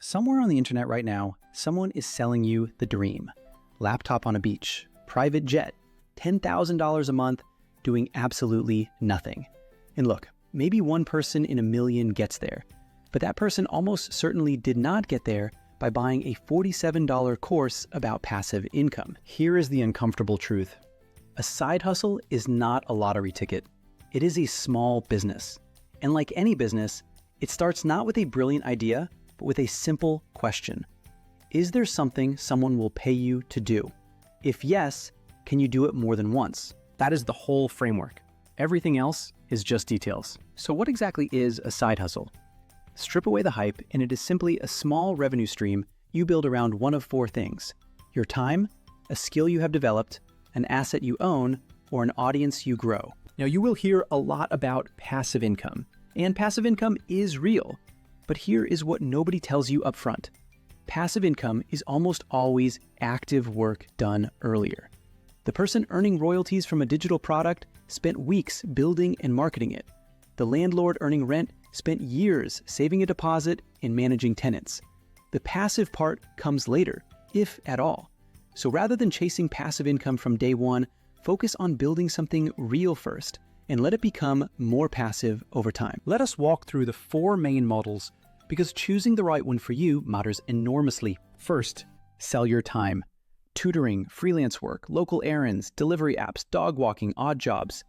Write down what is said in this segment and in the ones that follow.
Somewhere on the internet right now, someone is selling you the dream. Laptop on a beach, private jet, $10,000 a month, doing absolutely nothing. And look, maybe one person in a million gets there, but that person almost certainly did not get there by buying a $47 course about passive income. Here is the uncomfortable truth. A side hustle is not a lottery ticket. It is a small business. And like any business, it starts not with a brilliant idea, but with a simple question. Is there something someone will pay you to do? If yes, can you do it more than once? That is the whole framework. Everything else is just details. So what exactly is a side hustle? Strip away the hype, and it is simply a small revenue stream you build around one of four things: your time, a skill you have developed, an asset you own, or an audience you grow. Now, you will hear a lot about passive income, and passive income is real. But here is what nobody tells you up front. Passive income is almost always active work done earlier. The person earning royalties from a digital product spent weeks building and marketing it. The landlord earning rent spent years saving a deposit and managing tenants. The passive part comes later, if at all. So rather than chasing passive income from day one, focus on building something real first and let it become more passive over time. Let us walk through the four main models, because choosing the right one for you matters enormously. First, sell your time. Tutoring, freelance work, local errands, delivery apps, dog walking, odd jobs.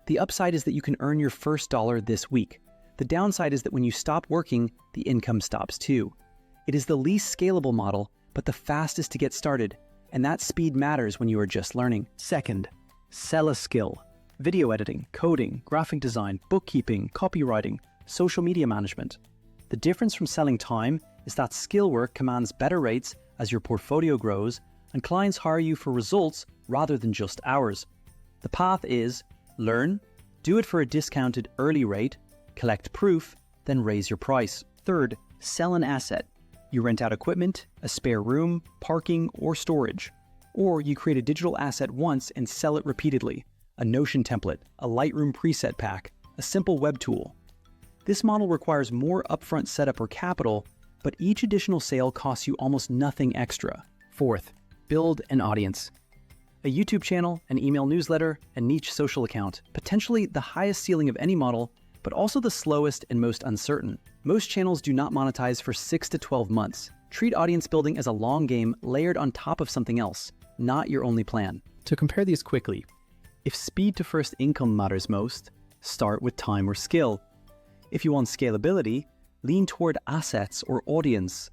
The upside is that you can earn your first dollar this week. The downside is that when you stop working, the income stops too. It is the least scalable model, but the fastest to get started, and that speed matters when you are just learning. Second, sell a skill. Video editing, coding, graphic design, bookkeeping, copywriting, social media management. The difference from selling time is that skill work commands better rates as your portfolio grows, and clients hire you for results rather than just hours. The path is learn, do it for a discounted early rate, collect proof, then raise your price. Third, sell an asset. You rent out equipment, a spare room, parking, or storage. Or you create a digital asset once and sell it repeatedly. A Notion template, a Lightroom preset pack, a simple web tool. This model requires more upfront setup or capital, but each additional sale costs you almost nothing extra. Fourth, build an audience. A YouTube channel, an email newsletter, a niche social account, potentially the highest ceiling of any model, but also the slowest and most uncertain. Most channels do not monetize for 6 to 12 months. Treat audience building as a long game layered on top of something else, not your only plan. To compare these quickly, if speed to first income matters most, start with time or skill. If you want scalability, lean toward assets or audience.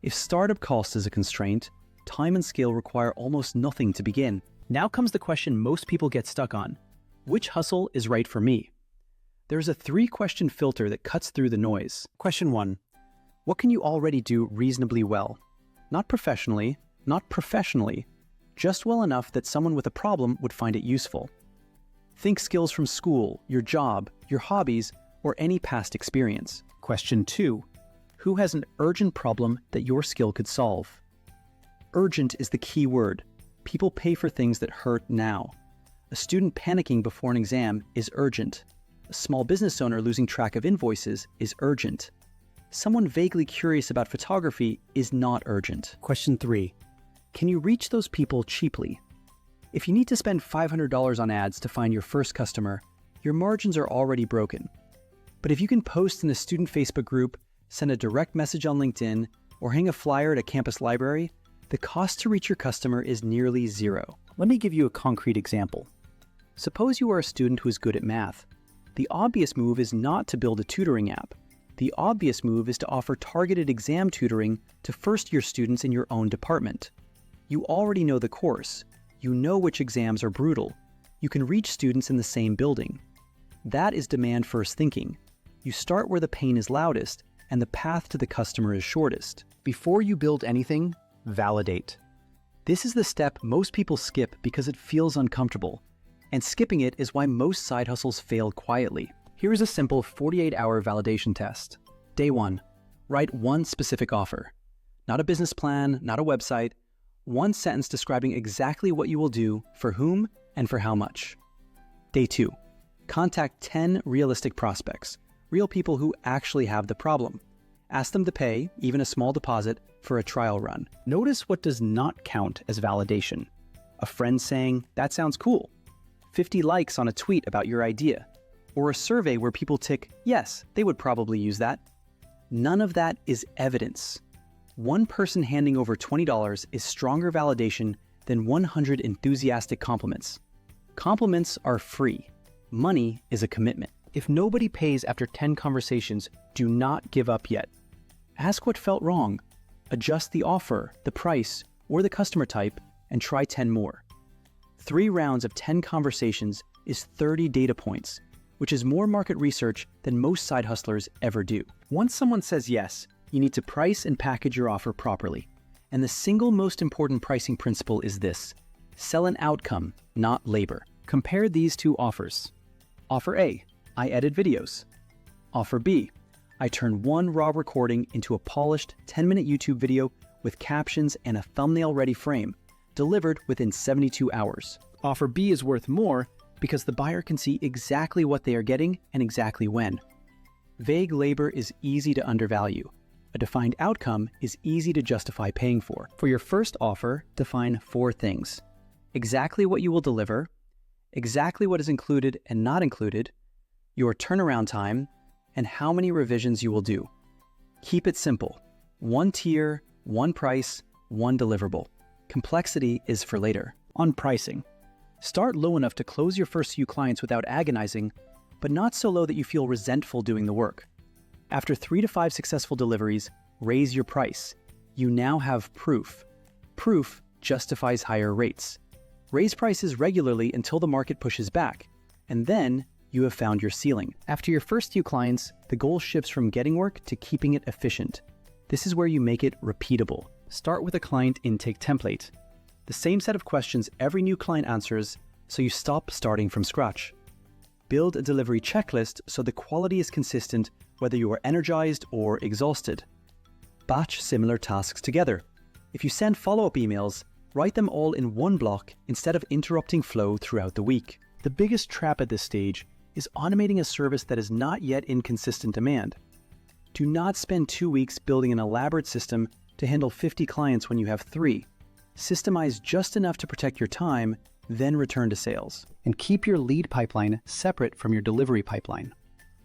If startup cost is a constraint, time and skill require almost nothing to begin. Now comes the question most people get stuck on. Which hustle is right for me? There's a 3-question filter that cuts through the noise. Question 1. What can you already do reasonably well? Not professionally, not professionally, just well enough that someone with a problem would find it useful. Think skills from school, your job, your hobbies, or any past experience. Question 2. Who has an urgent problem that your skill could solve? Urgent is the key word. People pay for things that hurt now. A student panicking before an exam is urgent. A small business owner losing track of invoices is urgent. Someone vaguely curious about photography is not urgent. Question 3. Can you reach those people cheaply? If you need to spend $500 on ads to find your first customer, your margins are already broken. But if you can post in a student Facebook group, send a direct message on LinkedIn, or hang a flyer at a campus library, the cost to reach your customer is nearly zero. Let me give you a concrete example. Suppose you are a student who is good at math. The obvious move is not to build a tutoring app. The obvious move is to offer targeted exam tutoring to first-year students in your own department. You already know the course. You know which exams are brutal. You can reach students in the same building. That is demand-first thinking. You start where the pain is loudest and the path to the customer is shortest. Before you build anything, validate. This is the step most people skip because it feels uncomfortable, and skipping it is why most side hustles fail quietly. Here is a simple 48-hour validation test. Day 1, write one specific offer. Not a business plan, not a website, one sentence describing exactly what you will do, for whom, and for how much. Day 2, contact 10 realistic prospects, real people who actually have the problem. Ask them to pay, even a small deposit, for a trial run. Notice what does not count as validation. A friend saying, "That sounds cool," 50 likes on a tweet about your idea, or a survey where people tick, "Yes, they would probably use that." None of that is evidence. One person handing over $20 is stronger validation than 100 enthusiastic compliments. Compliments are free. Money is a commitment. If nobody pays after 10 conversations, do not give up yet. Ask what felt wrong. Adjust the offer, the price, or the customer type, and try 10 more. 3 rounds of 10 conversations is 30 data points, which is more market research than most side hustlers ever do. Once someone says yes, you need to price and package your offer properly. And the single most important pricing principle is this: sell an outcome, not labor. Compare these 2 offers. Offer A, I edit videos. Offer B, I turn one raw recording into a polished 10-minute YouTube video with captions and a thumbnail-ready frame, delivered within 72 hours. Offer B is worth more because the buyer can see exactly what they are getting and exactly when. Vague labor is easy to undervalue. A defined outcome is easy to justify paying for. For your first offer, define 4 things: exactly what you will deliver, exactly what is included and not included, your turnaround time, and how many revisions you will do. Keep it simple. 1 tier, 1 price, 1 deliverable. Complexity is for later. On pricing, start low enough to close your first few clients without agonizing, but not so low that you feel resentful doing the work. After 3 to 5 successful deliveries, raise your price. You now have proof. Proof justifies higher rates. Raise prices regularly until the market pushes back, and then you have found your ceiling. After your first few clients, the goal shifts from getting work to keeping it efficient. This is where you make it repeatable. Start with a client intake template. The same set of questions every new client answers, so you stop starting from scratch. Build a delivery checklist so the quality is consistent whether you are energized or exhausted. Batch similar tasks together. If you send follow-up emails, write them all in one block instead of interrupting flow throughout the week. The biggest trap at this stage is automating a service that is not yet in consistent demand. Do not spend 2 weeks building an elaborate system to handle 50 clients when you have 3. Systemize just enough to protect your time, then return to sales. And keep your lead pipeline separate from your delivery pipeline.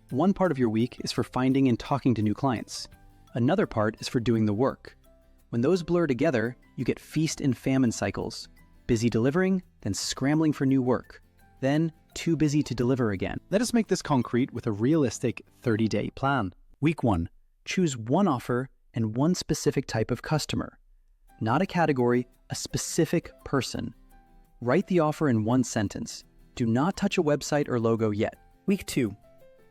One part of your week is for finding and talking to new clients. Another part is for doing the work. When those blur together, you get feast and famine cycles. Busy delivering, then scrambling for new work. Then too busy to deliver again. Let us make this concrete with a realistic 30-day plan. Week 1, choose 1 offer and 1 specific type of customer. Not a category, a specific person. Write the offer in 1 sentence. Do not touch a website or logo yet. Week 2,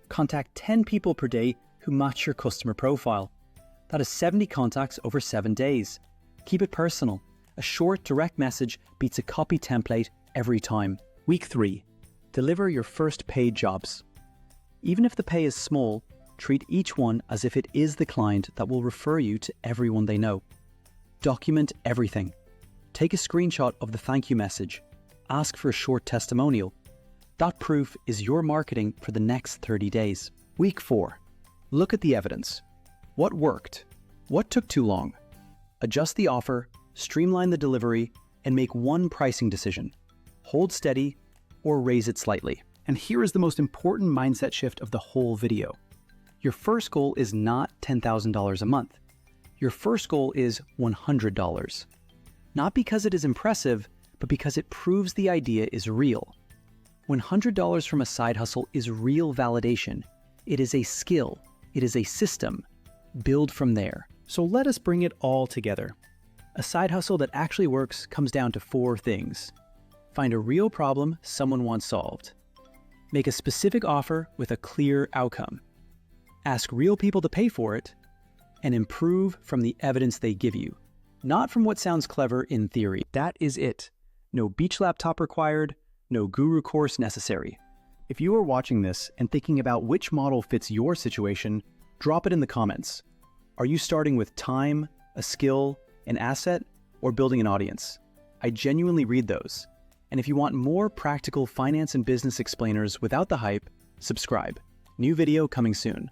contact 10 people per day who match your customer profile. That is 70 contacts over 7 days. Keep it personal. A short, direct message beats a copy template every time. Week 3, deliver your first paid jobs. Even if the pay is small, treat each one as if it is the client that will refer you to everyone they know. Document everything. Take a screenshot of the thank you message. Ask for a short testimonial. That proof is your marketing for the next 30 days. Week 4, look at the evidence. What worked? What took too long? Adjust the offer, streamline the delivery, and make 1 pricing decision. Hold steady or raise it slightly. And here is the most important mindset shift of the whole video. Your first goal is not $10,000 a month. Your first goal is $100. Not because it is impressive, but because it proves the idea is real. $100 from a side hustle is real validation. It is a skill. It is a system. Build from there. So let us bring it all together. A side hustle that actually works comes down to 4 things. Find a real problem someone wants solved. Make a specific offer with a clear outcome. Ask real people to pay for it. And improve from the evidence they give you, not from what sounds clever in theory. That is it. No beach laptop required, no guru course necessary. If you are watching this and thinking about which model fits your situation, drop it in the comments. Are you starting with time, a skill, an asset, or building an audience? I genuinely read those. And if you want more practical finance and business explainers without the hype, subscribe. New video coming soon.